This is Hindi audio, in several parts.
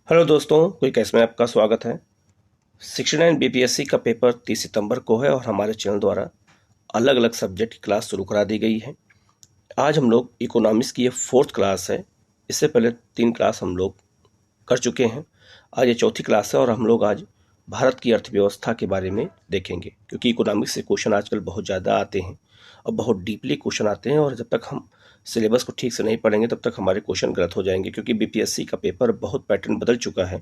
हेलो दोस्तों, क्विक कैश में आपका स्वागत है। 69 बीपीएससी का पेपर 30 सितंबर को है और हमारे चैनल द्वारा अलग अलग सब्जेक्ट की क्लास शुरू करा दी गई है। आज हम लोग इकोनॉमिक्स की ये 4th क्लास है। इससे पहले 3 क्लास हम लोग कर चुके हैं। आज ये चौथी क्लास है और हम लोग आज भारत की अर्थव्यवस्था के बारे में देखेंगे, क्योंकि इकोनॉमिक्स से क्वेश्चन आजकल बहुत ज़्यादा आते हैं और बहुत डीपली क्वेश्चन आते हैं, और जब तक हम सिलेबस को ठीक से नहीं पढ़ेंगे तब तक हमारे क्वेश्चन गलत हो जाएंगे, क्योंकि बीपीएससी का पेपर बहुत पैटर्न बदल चुका है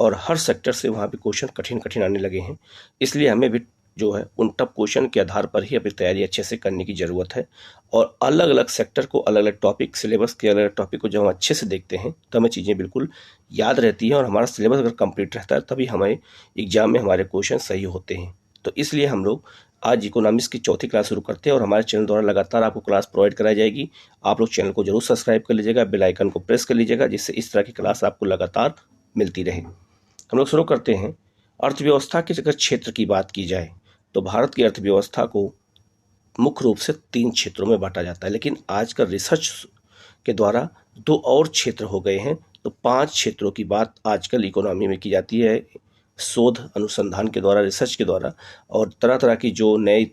और हर सेक्टर से वहाँ पे क्वेश्चन कठिन कठिन आने लगे हैं। इसलिए हमें भी जो है उन टफ क्वेश्चन के आधार पर ही अपनी तैयारी अच्छे से करने की ज़रूरत है। और अलग अलग सेक्टर को, अलग अलग टॉपिक, सिलेबस के अलग अलग टॉपिक को जब हम अच्छे से देखते हैं तो हमें चीज़ें बिल्कुल याद रहती हैं, और हमारा सिलेबस अगर कंप्लीट रहता है तभी हमें एग्जाम में हमारे क्वेश्चन सही होते हैं। तो इसलिए हम लोग आज इकोनॉमिक्स की चौथी क्लास शुरू करते हैं और हमारे चैनल द्वारा लगातार आपको क्लास प्रोवाइड कराई जाएगी। आप लोग चैनल को जरूर सब्सक्राइब कर लीजिएगा, बेल आइकन को प्रेस कर लीजिएगा, जिससे इस तरह की क्लास आपको लगातार मिलती रहे। हम लोग शुरू करते हैं। अर्थव्यवस्था के अगर क्षेत्र की बात की जाए तो भारत की अर्थव्यवस्था को मुख्य रूप से 3 क्षेत्रों में बांटा जाता है, लेकिन आज का रिसर्च के द्वारा 2 और क्षेत्र हो गए हैं। तो 5 क्षेत्रों की बात आजकल इकोनॉमी में की जाती है, शोध अनुसंधान के द्वारा, रिसर्च के द्वारा। और तरह तरह की जो नए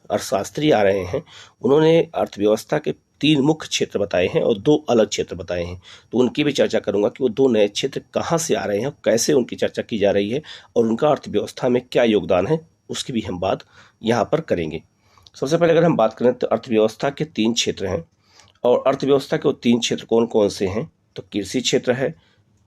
अर्थशास्त्री आ रहे हैं उन्होंने अर्थव्यवस्था के 3 मुख्य क्षेत्र बताए हैं और 2 अलग क्षेत्र बताए हैं। तो उनकी भी चर्चा करूंगा कि वो 2 नए क्षेत्र कहाँ से आ रहे हैं, कैसे उनकी चर्चा की जा रही है और उनका अर्थव्यवस्था में क्या योगदान है, उसकी भी हम बात यहाँ पर करेंगे। सबसे पहले अगर हम बात करें तो अर्थव्यवस्था के 3 क्षेत्र हैं, और अर्थव्यवस्था के वो 3 क्षेत्र कौन कौन से हैं? तो कृषि क्षेत्र है,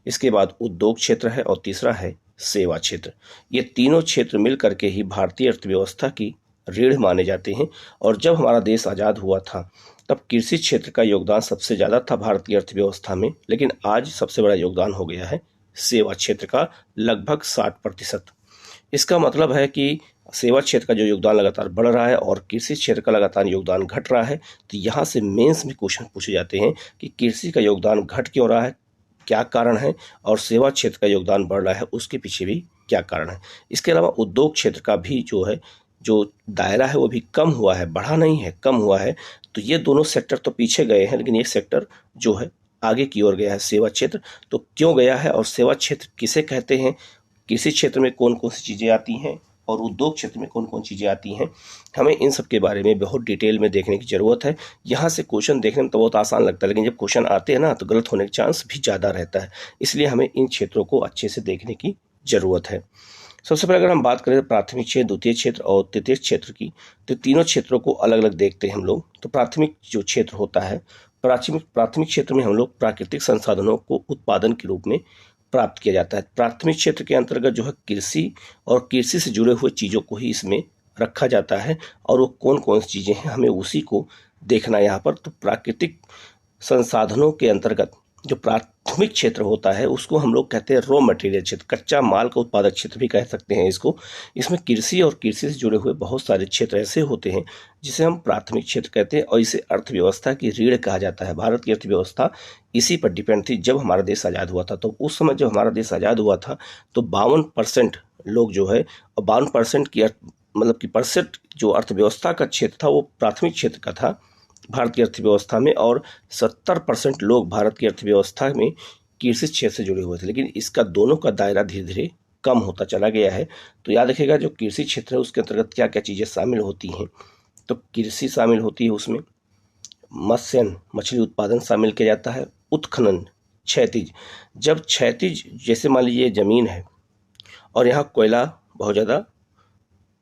इसके बाद उद्योग क्षेत्र है, और तीसरा है सेवा क्षेत्र। ये तीनों क्षेत्र मिल करके ही भारतीय अर्थव्यवस्था की रीढ़ माने जाते हैं। और जब हमारा देश आज़ाद हुआ था तब कृषि क्षेत्र का योगदान सबसे ज़्यादा था भारतीय अर्थव्यवस्था में, लेकिन आज सबसे बड़ा योगदान हो गया है सेवा क्षेत्र का, लगभग 60%। इसका मतलब है कि सेवा क्षेत्र का जो योगदान लगातार बढ़ रहा है और कृषि क्षेत्र का लगातार योगदान घट रहा है। तो यहाँ से मेंस में क्वेश्चन पूछे जाते हैं कि कृषि का योगदान घट क्यों रहा है, क्या कारण है, और सेवा क्षेत्र का योगदान बढ़ रहा है, उसके पीछे भी क्या कारण है। इसके अलावा उद्योग क्षेत्र का भी जो है, जो दायरा है वो भी कम हुआ है, बढ़ा नहीं है, कम हुआ है। तो ये दोनों सेक्टर तो पीछे गए हैं, लेकिन ये सेक्टर जो है आगे की ओर गया है, सेवा क्षेत्र। तो क्यों गया है और सेवा क्षेत्र किसे कहते हैं, कृषि क्षेत्र में कौन कौन सी चीज़ें आती हैं और उद्योग क्षेत्र में कौन कौन चीज़ें आती हैं, हमें इन सब के बारे में बहुत डिटेल में देखने की ज़रूरत है। यहाँ से क्वेश्चन देखने में तो बहुत आसान लगता है, लेकिन जब क्वेश्चन आते हैं ना तो गलत होने का चांस भी ज़्यादा रहता है। इसलिए हमें इन क्षेत्रों को अच्छे से देखने की ज़रूरत है। सबसे पहले अगर हम बात करें प्राथमिक क्षेत्र, द्वितीय क्षेत्र और तृतीय क्षेत्र की, तो तीनों क्षेत्रों को अलग अलग देखते हैं हम लोग। तो प्राथमिक जो क्षेत्र होता है, प्राथमिक क्षेत्र में हम लोग प्राकृतिक संसाधनों को उत्पादन के रूप में प्राप्त किया जाता है। प्राथमिक क्षेत्र के अंतर्गत जो है कृषि और कृषि से जुड़े हुए चीज़ों को ही इसमें रखा जाता है, और वो कौन कौन सी चीज़ें हैं हमें उसी को देखना है यहाँ पर। तो प्राकृतिक संसाधनों के अंतर्गत जो प्राथमिक क्षेत्र होता है उसको हम लोग कहते हैं रॉ मटेरियल क्षेत्र, कच्चा माल का उत्पादक क्षेत्र भी कह सकते हैं इसको। इसमें कृषि और कृषि से जुड़े हुए बहुत सारे क्षेत्र ऐसे होते हैं जिसे हम प्राथमिक क्षेत्र कहते हैं, और इसे अर्थव्यवस्था की रीढ़ कहा जाता है। भारत की अर्थव्यवस्था इसी पर डिपेंड थी। जब हमारा देश आज़ाद हुआ था, तो उस समय जब हमारा देश आज़ाद हुआ था तो 52% लोग जो है, और 52% की मतलब कि परसेंट जो अर्थव्यवस्था का क्षेत्र था वो प्राथमिक क्षेत्र का था भारत की अर्थव्यवस्था में, और 70% लोग भारत की अर्थव्यवस्था में कृषि क्षेत्र से जुड़े हुए थे। लेकिन इसका दोनों का दायरा धीरे धीरे कम होता चला गया है। तो याद रखिएगा जो कृषि क्षेत्र है उसके अंतर्गत क्या क्या चीज़ें शामिल होती हैं। तो कृषि शामिल होती है, उसमें मत्स्यन, मछली उत्पादन शामिल किया जाता है, उत्खनन, क्षैतिज, जब क्षैतिज जैसे मान लीजिए ज़मीन है और यहाँ कोयला बहुत ज़्यादा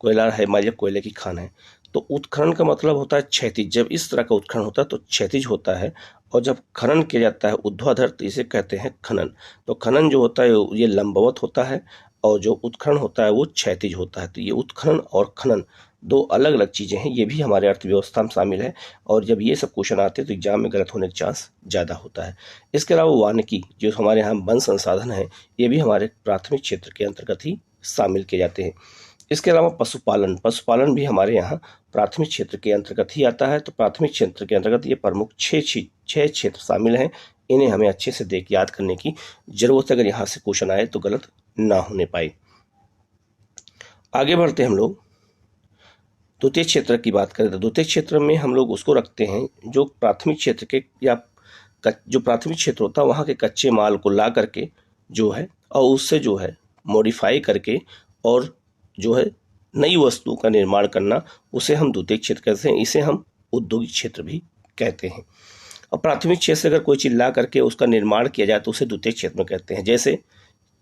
कोयला है, मान लीजिए कोयले की खान है, तो उत्खनन का मतलब होता है क्षैतिज। जब इस तरह का उत्खनन होता है तो क्षैतिज होता है, और जब खनन किया जाता है ऊर्ध्वाधर तो इसे कहते हैं खनन। तो खनन जो होता है ये लंबवत होता है, और जो उत्खनन होता है वो क्षैतिज होता है। तो ये उत्खनन और खनन 2 अलग अलग चीज़ें हैं, ये भी हमारे अर्थव्यवस्था में शामिल है, और जब ये सब क्वेश्चन आते हैं तो एग्जाम में गलत होने का चांस ज़्यादा होता है। इसके अलावा वानिकी, जो हमारे यहाँ वन संसाधन है, ये भी हमारे प्राथमिक क्षेत्र के अंतर्गत ही शामिल किए जाते हैं। इसके अलावा पशुपालन भी हमारे यहाँ प्राथमिक क्षेत्र के अंतर्गत ही आता है। तो प्राथमिक क्षेत्र के अंतर्गत ये प्रमुख 6 क्षेत्र शामिल हैं। इन्हें हमें अच्छे से याद करने की जरूरत है, अगर यहाँ से क्वेश्चन आए तो गलत ना होने पाए। आगे बढ़ते हैं हम लोग। द्वितीय क्षेत्र की बात करें तो द्वितीय क्षेत्र में हम लोग उसको रखते हैं जो प्राथमिक क्षेत्र के, या जो प्राथमिक क्षेत्र होता है वहाँ के कच्चे माल को ला करके जो है और उससे जो है मॉडिफाई करके और जो है नई वस्तुओं का निर्माण करना, उसे हम द्वितीयक क्षेत्र कहते हैं। इसे हम औद्योगिक क्षेत्र भी कहते हैं। और प्राथमिक क्षेत्र से अगर कोई चीज ला करके उसका निर्माण किया जाए तो उसे द्वितीयक क्षेत्र में कहते हैं। जैसे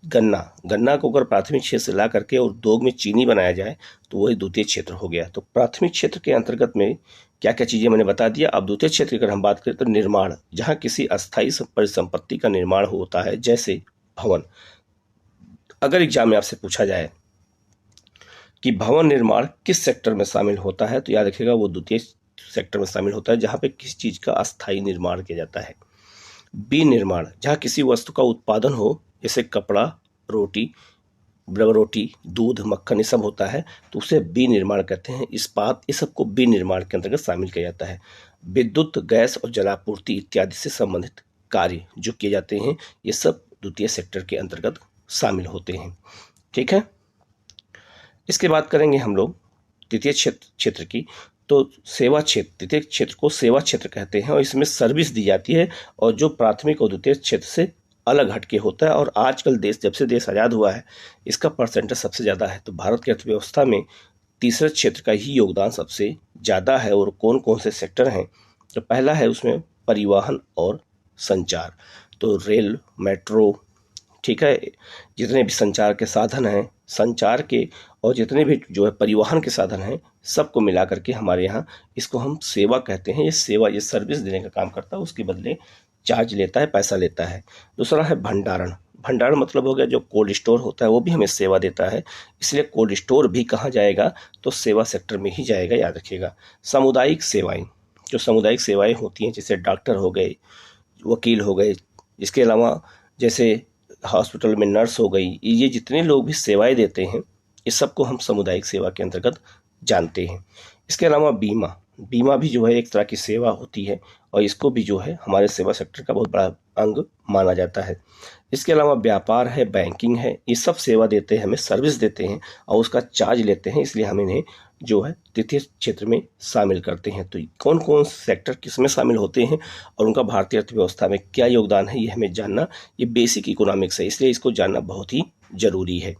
गन्ना, गन्ना को अगर प्राथमिक क्षेत्र से ला करके और उद्योग में चीनी बनाया जाए तो वही द्वितीय क्षेत्र हो गया। तो प्राथमिक क्षेत्र के अंतर्गत में क्या क्या चीजें मैंने बता दिया। अब द्वितीय क्षेत्र की अगर हम बात करें तो निर्माण, जहां किसी अस्थायी परिसंपत्ति का निर्माण होता है, जैसे भवन। अगर एग्जाम में आपसे पूछा जाए कि भवन निर्माण किस सेक्टर में शामिल होता है, तो याद रखिएगा वो द्वितीय सेक्टर में शामिल होता है, जहां पे किसी चीज का अस्थायी निर्माण किया जाता है। विनिर्माण, जहां किसी वस्तु का उत्पादन हो, जैसे कपड़ा, रोटी, रोटी, दूध, मक्खन, ये सब होता है, तो उसे विनिर्माण कहते हैं। इस्पात, ये सबको विनिर्माण के अंतर्गत शामिल किया जाता है। विद्युत, गैस और जलापूर्ति इत्यादि से संबंधित कार्य जो किए जाते हैं, ये सब द्वितीय सेक्टर के अंतर्गत शामिल होते हैं। ठीक है, इसके बाद करेंगे हम लोग तृतीय क्षेत्र की। तो सेवा क्षेत्र, तृतीय क्षेत्र को सेवा क्षेत्र कहते हैं और इसमें सर्विस दी जाती है और जो प्राथमिक और द्वितीय क्षेत्र से अलग हटके होता है। और आजकल जब से देश आज़ाद हुआ है, इसका परसेंटेज सबसे ज़्यादा है। तो भारत की अर्थव्यवस्था में तीसरे क्षेत्र का ही योगदान सबसे ज़्यादा है। और कौन कौन से सेक्टर हैं, तो पहला है उसमें परिवहन और संचार। तो रेल, मेट्रो, ठीक है, जितने भी संचार के साधन हैं, संचार के और जितने भी जो है परिवहन के साधन हैं, सबको मिला करके हमारे यहाँ इसको हम सेवा कहते हैं। ये सेवा, ये सर्विस देने का काम करता है, उसके बदले चार्ज लेता है, पैसा लेता है। दूसरा है भंडारण। भंडारण मतलब हो गया जो कोल्ड स्टोर होता है, वो भी हमें सेवा देता है, इसलिए कोल्ड स्टोर भी कहाँ जाएगा, तो सेवा सेक्टर में ही जाएगा, याद रखिएगा। सामुदायिक सेवाएं, जो सामुदायिक सेवाएं होती हैं, जैसे डॉक्टर हो गए, वकील हो गए, इसके अलावा जैसे हॉस्पिटल में नर्स हो गई, ये जितने लोग भी सेवाएं देते हैं, इस सबको हम सामुदायिक सेवा के अंतर्गत जानते हैं। इसके अलावा बीमा, बीमा भी जो है एक तरह की सेवा होती है और इसको भी जो है हमारे सेवा सेक्टर का बहुत बड़ा अंग माना जाता है। इसके अलावा व्यापार है, बैंकिंग है, ये सब सेवा देते हैं, हमें सर्विस देते हैं और उसका चार्ज लेते हैं, इसलिए हम इन्हें जो है तृतीय क्षेत्र में शामिल करते हैं। तो कौन कौन सेक्टर किस में शामिल होते हैं और उनका भारतीय अर्थव्यवस्था में क्या योगदान है, ये हमें जानना, ये बेसिक इकोनॉमिक्स है, इसलिए इसको जानना बहुत ही जरूरी है।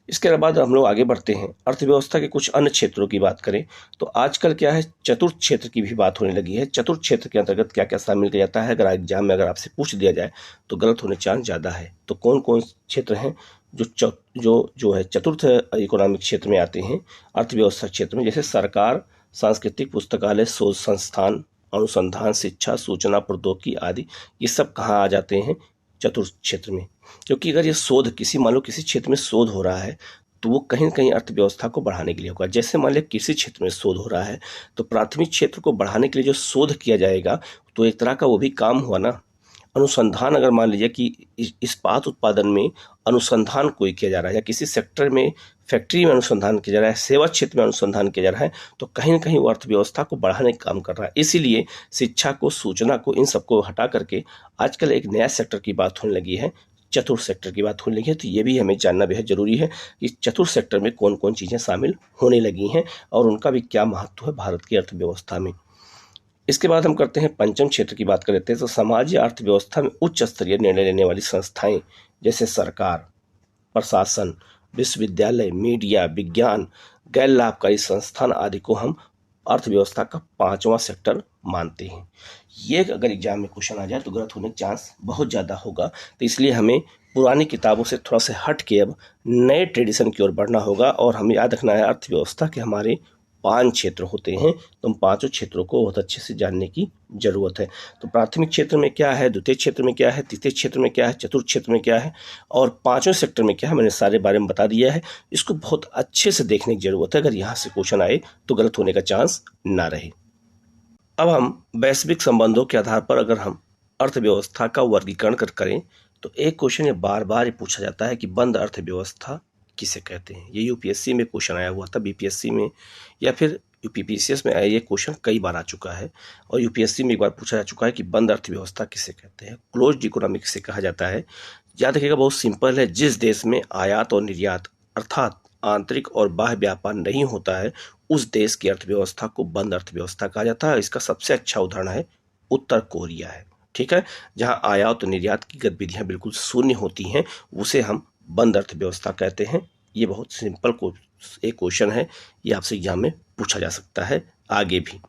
इसके बाद हम लोग आगे बढ़ते हैं, अर्थव्यवस्था के कुछ अन्य क्षेत्रों की बात करें तो आजकल क्या है, चतुर्थ क्षेत्र की भी बात होने लगी है। चतुर्थ क्षेत्र के अंतर्गत क्या क्या शामिल किया जाता है, अगर एग्जाम में अगर आपसे पूछ दिया जाए तो गलत होने चांस ज़्यादा है। तो कौन कौन क्षेत्र हैं जो है चतुर्थ इकोनॉमिक क्षेत्र में आते हैं अर्थव्यवस्था क्षेत्र में, जैसे सरकार, सांस्कृतिक, पुस्तकालय, शोध संस्थान, अनुसंधान, शिक्षा, सूचना प्रौद्योगिकी आदि, ये सब कहाँ आ जाते हैं, चतुर्थ क्षेत्र में। क्योंकि अगर ये शोध मान लो किसी क्षेत्र में शोध हो रहा है तो वो कहीं न कहीं अर्थव्यवस्था को बढ़ाने के लिए होगा। जैसे मान लिया कृषि क्षेत्र में शोध हो रहा है तो प्राथमिक क्षेत्र को बढ़ाने के लिए जो शोध किया जाएगा तो एक तरह का वो भी काम हुआ ना। अनुसंधान, अगर मान लीजिए कि इस्पात उत्पादन में अनुसंधान कोई किया जा रहा है या किसी सेक्टर में फैक्ट्री में अनुसंधान किया जा रहा है, सेवा क्षेत्र में अनुसंधान किया जा रहा है, तो कहीं ना कहीं वो अर्थव्यवस्था को बढ़ाने का काम कर रहा है। इसीलिए शिक्षा को, सूचना को, इन सबको हटा करके आजकल एक नया सेक्टर की बात होने लगी है, चतुर्थ सेक्टर की बात होने लगी है। तो ये भी हमें जानना बेहद जरूरी है कि चतुर्थ सेक्टर में कौन कौन चीज़ें शामिल होने लगी हैं और उनका भी क्या महत्व है भारत की अर्थव्यवस्था में। इसके बाद हम करते हैं पंचम क्षेत्र की बात कर लेते हैं। तो समाज या अर्थव्यवस्था में उच्च स्तरीय निर्णय लेने वाली संस्थाएं, जैसे सरकार, प्रशासन, विश्वविद्यालय, मीडिया, विज्ञान, गैर लाभकारी संस्थान आदि को हम अर्थव्यवस्था का पांचवा सेक्टर मानते हैं। ये अगर एग्जाम में क्वेश्चन आ जाए तो गलत होने का चांस बहुत ज़्यादा होगा, तो इसलिए हमें पुरानी किताबों से थोड़ा सा हट के अब नए ट्रेडिशन की ओर बढ़ना होगा। और हमें याद रखना है अर्थव्यवस्था के हमारे 5 क्षेत्र होते हैं, तो हम पांचों क्षेत्रों को बहुत अच्छे से जानने की जरूरत है। तो प्राथमिक क्षेत्र में क्या है, द्वितीय क्षेत्र में क्या है, तृतीय क्षेत्र में क्या है, चतुर्थ क्षेत्र में क्या है और पांचवें सेक्टर में क्या है, मैंने सारे बारे में बता दिया है। इसको बहुत अच्छे से देखने की जरूरत है, अगर यहाँ से क्वेश्चन आए तो गलत होने का चांस ना रहे। अब हम वैश्विक संबंधों के आधार पर अगर हम अर्थव्यवस्था का वर्गीकरण करें तो एक क्वेश्चन ये बार बार पूछा जाता है कि बंद अर्थव्यवस्था किसे कहते हैं। ये यूपीएससी में क्वेश्चन आया हुआ था, बीपीएससी में या फिर यूपीपीसीएस में आया, ये क्वेश्चन कई बार आ चुका है और यूपीएससी में एक बार पूछा जा चुका है कि बंद अर्थव्यवस्था किसे कहते हैं, क्लोज्ड इकोनॉमी किसे कहा जाता है। याद रखिएगा बहुत सिंपल है, जिस देश में आयात और निर्यात अर्थात आंतरिक और बाह्य व्यापार नहीं होता है उस देश की अर्थव्यवस्था को बंद अर्थव्यवस्था कहा जाता है। इसका सबसे अच्छा उदाहरण है उत्तर कोरिया है। ठीक है। जहां आयात और निर्यात की गतिविधियां बिल्कुल शून्य होती हैं उसे हम बंद अर्थव्यवस्था कहते हैं। ये बहुत सिंपल एक क्वेश्चन है, ये आपसे एग्जाम में पूछा जा सकता है आगे भी।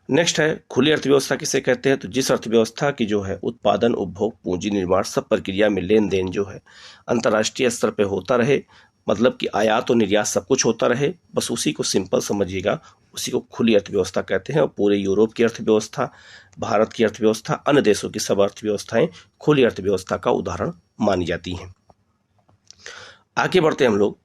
नेक्स्ट है खुली अर्थव्यवस्था किसे कहते हैं? तो जिस अर्थव्यवस्था की जो है उत्पादन, उपभोग, पूंजी निर्माण सब प्रक्रिया में लेन देन जो है अंतर्राष्ट्रीय स्तर पे होता रहे, मतलब कि आयात और निर्यात सब कुछ होता रहे, बस उसी को सिंपल समझिएगा, उसी को खुली अर्थव्यवस्था कहते हैं। और पूरे यूरोप की अर्थव्यवस्था, भारत की अर्थव्यवस्था, अन्य देशों की सब अर्थव्यवस्थाएं खुली अर्थव्यवस्था का उदाहरण मानी जाती हैं। आगे बढ़ते हैं हम लोग,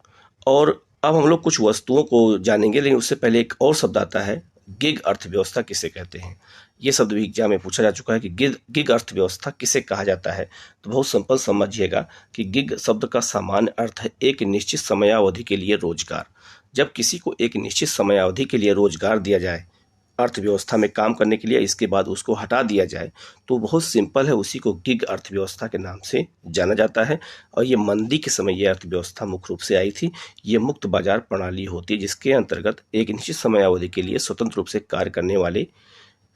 और अब हम लोग कुछ वस्तुओं को जानेंगे, लेकिन उससे पहले एक और शब्द आता है, गिग अर्थव्यवस्था किसे कहते हैं? ये शब्द भी एग्जाम में पूछा जा चुका है कि गिग अर्थव्यवस्था किसे कहा जाता है। तो बहुत सिंपल समझिएगा कि गिग शब्द का सामान्य अर्थ है एक निश्चित समयावधि के लिए रोजगार। जब किसी को एक निश्चित समयावधि के लिए रोजगार दिया जाए अर्थव्यवस्था में काम करने के लिए, इसके बाद उसको हटा दिया जाए, तो बहुत सिंपल है, उसी को गिग अर्थव्यवस्था के नाम से जाना जाता है। और ये मंदी के समय ये अर्थव्यवस्था मुख्य रूप से आई थी। ये मुक्त बाजार प्रणाली होती है जिसके अंतर्गत एक निश्चित समयावधि के लिए स्वतंत्र रूप से कार्य करने वाले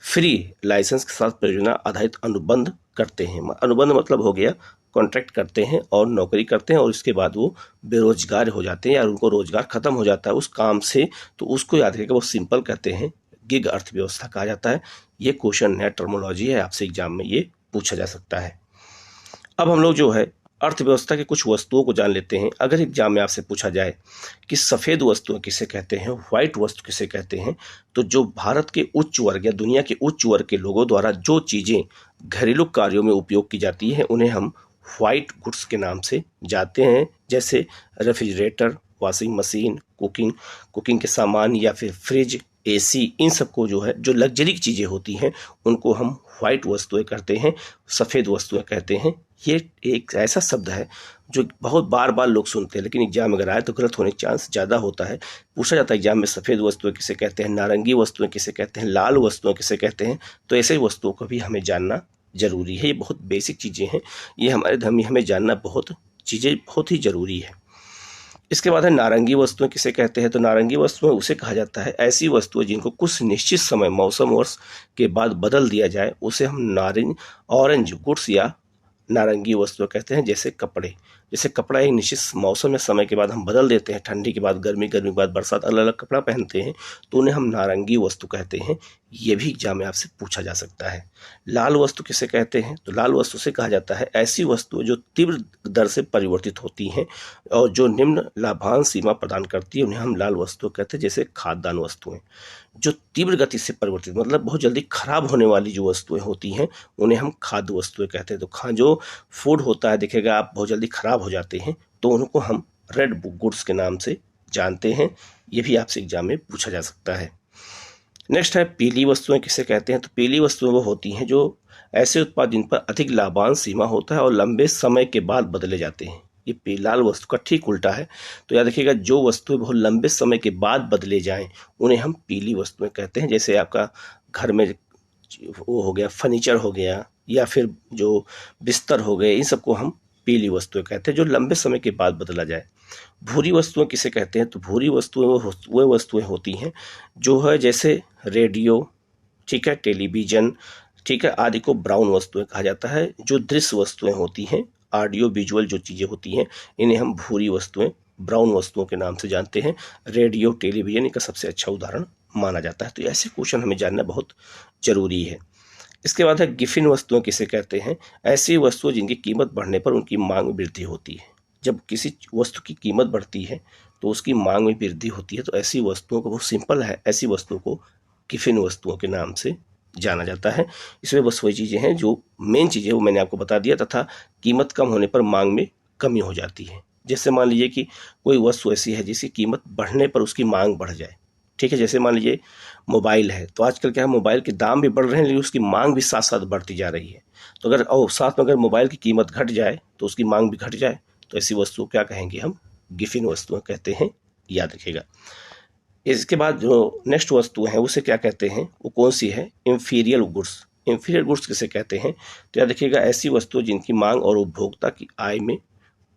फ्री लाइसेंस के साथ परियोजना आधारित अनुबंध करते हैं। अनुबंध मतलब हो गया कॉन्ट्रैक्ट करते हैं और नौकरी करते हैं, और इसके बाद वो बेरोजगार हो जाते हैं या उनको रोजगार खत्म हो जाता है उस काम से, तो उसको याद रखिएगा, वो सिंपल कहते हैं गिग अर्थव्यवस्था कहा जाता है। ये क्वेश्चन नया टर्मोलॉजी है, आपसे एग्जाम में ये पूछा जा सकता है। अब हम लोग जो है अर्थव्यवस्था के कुछ वस्तुओं को जान लेते हैं। अगर एग्जाम में आपसे पूछा जाए कि सफ़ेद वस्तुएं किसे कहते हैं, व्हाइट वस्तु किसे कहते हैं, तो जो भारत के उच्च वर्ग या दुनिया के उच्च वर्ग के लोगों द्वारा जो चीज़ें घरेलू कार्यों में उपयोग की जाती हैं उन्हें हम व्हाइट गुड्स के नाम से जानते हैं। जैसे रेफ्रिजरेटर, वॉशिंग मशीन, कुकिंग के सामान, या फिर फ्रिज, एसी, इन सबको जो है जो लग्जरी की चीज़ें होती हैं उनको हम व्हाइट वस्तुएं कहते हैं, सफ़ेद वस्तुएं कहते हैं। ये एक ऐसा शब्द है जो बहुत बार बार लोग सुनते हैं, लेकिन एग्जाम अगर आए तो गलत होने का चांस ज़्यादा होता है। पूछा जाता है एग्जाम में सफ़ेद वस्तुएं किसे कहते हैं, नारंगी वस्तुएं किसे कहते हैं, लाल वस्तुएं किसे कहते हैं, तो ऐसे वस्तुओं को भी हमें जानना जरूरी है। ये बहुत बेसिक चीज़ें हैं, ये हमारे धर्म में हमें जानना बहुत ही ज़रूरी है। इसके बाद है नारंगी वस्तुएं किसे कहते हैं? तो नारंगी वस्तुएं उसे कहा जाता है ऐसी वस्तुएं जिनको कुछ निश्चित समय मौसम वर्ष के बाद बदल दिया जाए, उसे हम ऑरेंज गुड्स या नारंगी वस्तुएं कहते हैं। जैसे कपड़ा एक निश्चित मौसम या समय के बाद हम बदल देते हैं, ठंडी के बाद गर्मी, गर्मी के बाद बरसात, अलग अलग कपड़ा पहनते हैं, तो उन्हें हम नारंगी वस्तु कहते हैं। ये भी एग्जाम में आपसे पूछा जा सकता है। लाल वस्तु किसे कहते हैं? तो लाल वस्तु से कहा जाता है ऐसी वस्तुएं जो तीव्र दर से परिवर्तित होती हैं और जो निम्न लाभांश सीमा प्रदान करती है, उन्हें हम लाल वस्तु कहते हैं। जैसे खाद्यान्न वस्तुएं जो तीव्र गति से परिवर्तित, मतलब बहुत जल्दी खराब होने वाली जो वस्तुएं होती हैं उन्हें हम खाद्य वस्तुएं कहते हैं। तो जो फूड होता है, देखिएगा आप, बहुत जल्दी खराब हो जाते हैं, तो उनको हम रेड गुड्स के नाम से जानते हैं। ये भी आपसे एग्जाम में पूछा जा सकता है। नेक्स्ट है पीली वस्तुएं किसे कहते हैं? तो पीली वस्तुएं वो होती हैं जो ऐसे उत्पाद जिन पर अधिक लाभांश सीमा होता है और लंबे समय के बाद बदले जाते हैं। ये लाल वस्तु का ठीक उल्टा है। तो याद रखिएगा, जो वस्तुएं बहुत लंबे समय के बाद बदले जाएं उन्हें हम पीली वस्तुएं कहते हैं। जैसे आपका घर में वो हो गया, फर्नीचर हो गया, या फिर जो बिस्तर हो गए, इन सबको हम पीली वस्तुएं कहते हैं जो लंबे समय के बाद बदला जाए। भूरी वस्तुएं किसे कहते हैं? तो भूरी वस्तुएं वो वस्तुएं होती हैं जो है जैसे रेडियो, ठीक है, टेलीविजन, ठीक है, आदि को ब्राउन वस्तुएं कहा जाता है। जो दृश्य वस्तुएं होती हैं, ऑडियो विजुअल जो चीज़ें होती हैं, इन्हें हम भूरी वस्तुएं, ब्राउन वस्तुओं के नाम से जानते हैं। रेडियो, टेलीविजन इनका सबसे अच्छा उदाहरण माना जाता है। तो ऐसे क्वेश्चन हमें जानना बहुत जरूरी है। इसके बाद है गिफिन वस्तुएं किसे कहते हैं? ऐसी वस्तुएं जिनकी कीमत बढ़ने पर उनकी मांग में वृद्धि होती है। जब किसी वस्तु की कीमत बढ़ती है तो उसकी मांग में वृद्धि होती है, तो ऐसी वस्तुओं को, बहुत सिंपल है, ऐसी वस्तुओं को गिफिन वस्तुओं के नाम से जाना जाता है। इसमें बस वही चीज़ें हैं जो मेन चीज़ें वो मैंने आपको बता दिया, तथा कीमत कम होने पर मांग में कमी हो जाती है। जैसे मान लीजिए कि कोई वस्तु ऐसी है जिसकी कीमत बढ़ने पर उसकी मांग बढ़ जाए, ठीक है। जैसे मान लीजिए मोबाइल है, तो आजकल क्या है, मोबाइल के दाम भी बढ़ रहे हैं लेकिन उसकी मांग भी साथ साथ बढ़ती जा रही है। तो अगर साथ में अगर मोबाइल की कीमत घट जाए तो उसकी मांग भी घट जाए, तो ऐसी वस्तु क्या कहेंगे हम? गिफिन वस्तुएं कहते हैं, याद रखिएगा। इसके बाद जो नेक्स्ट वस्तु है उसे क्या कहते हैं? वो कौन सी है? Inferior goods. इंफीरियर गुड्स किसे कहते हैं? तो याद रखिएगा, ऐसी वस्तु जिनकी मांग और उपभोक्ता की आय में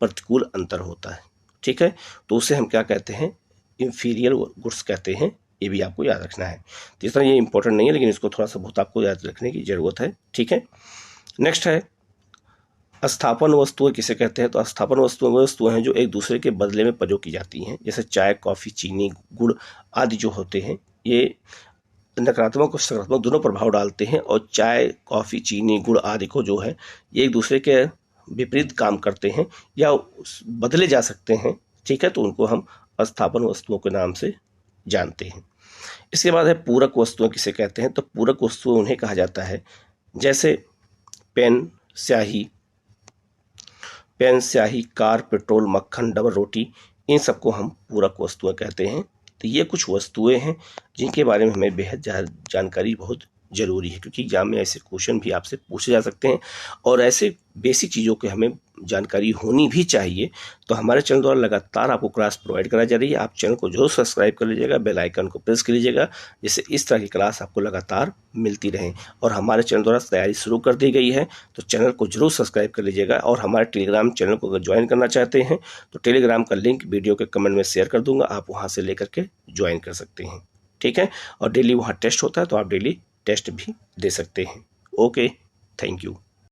प्रतिकूल अंतर होता है, ठीक है, तो उसे हम क्या कहते हैं? इंफीरियर गुड्स कहते हैं। ये भी आपको याद रखना है। तो इस तरह ये इंपॉर्टेंट नहीं है, लेकिन इसको थोड़ा सा बहुत आपको याद रखने की जरूरत है, ठीक है। नेक्स्ट है अस्थापन वस्तुएं किसे कहते हैं। तो अस्थापन वस्तुएं वो वस्तुएं हैं जो एक दूसरे के बदले में प्रयोग की जाती हैं, जैसे चाय, कॉफ़ी, चीनी, गुड़ आदि जो होते हैं, ये नकारात्मक और सकारात्मक दोनों प्रभाव डालते हैं। और चाय, कॉफ़ी, चीनी, गुड़ आदि को जो है ये एक दूसरे के विपरीत काम करते हैं या बदले जा सकते हैं, ठीक है। तो उनको हम अस्थापन वस्तुओं के नाम से जानते हैं। इसके बाद है पूरक वस्तुएं किसे कहते हैं। तो पूरक वस्तुएं उन्हें कहा जाता है जैसे पेन, स्याही, कार, पेट्रोल, मक्खन, डबल रोटी, इन सबको हम पूरक वस्तुएं कहते हैं। तो ये कुछ वस्तुएं हैं जिनके बारे में हमें बेहद जानकारी बहुत ज़रूरी है, क्योंकि एग्जाम में ऐसे क्वेश्चन भी आपसे पूछे जा सकते हैं और ऐसे बेसिक चीज़ों के हमें जानकारी होनी भी चाहिए। तो हमारे चैनल द्वारा लगातार आपको क्लास प्रोवाइड कराई जा रही है। आप चैनल को जरूर सब्सक्राइब कर लीजिएगा, बेल आइकन को प्रेस कर लीजिएगा, जिससे इस तरह की क्लास आपको लगातार मिलती रहे। और हमारे चैनल द्वारा तैयारी शुरू कर दी गई है, तो चैनल को जरूर सब्सक्राइब कर लीजिएगा। और हमारे टेलीग्राम चैनल को अगर ज्वाइन करना चाहते हैं तो टेलीग्राम का लिंक वीडियो के कमेंट में शेयर कर दूंगा, आप वहाँ से लेकर के ज्वाइन कर सकते हैं, ठीक है। और डेली वहाँ टेस्ट होता है, तो आप डेली टेस्ट भी दे सकते हैं। Okay, thank you.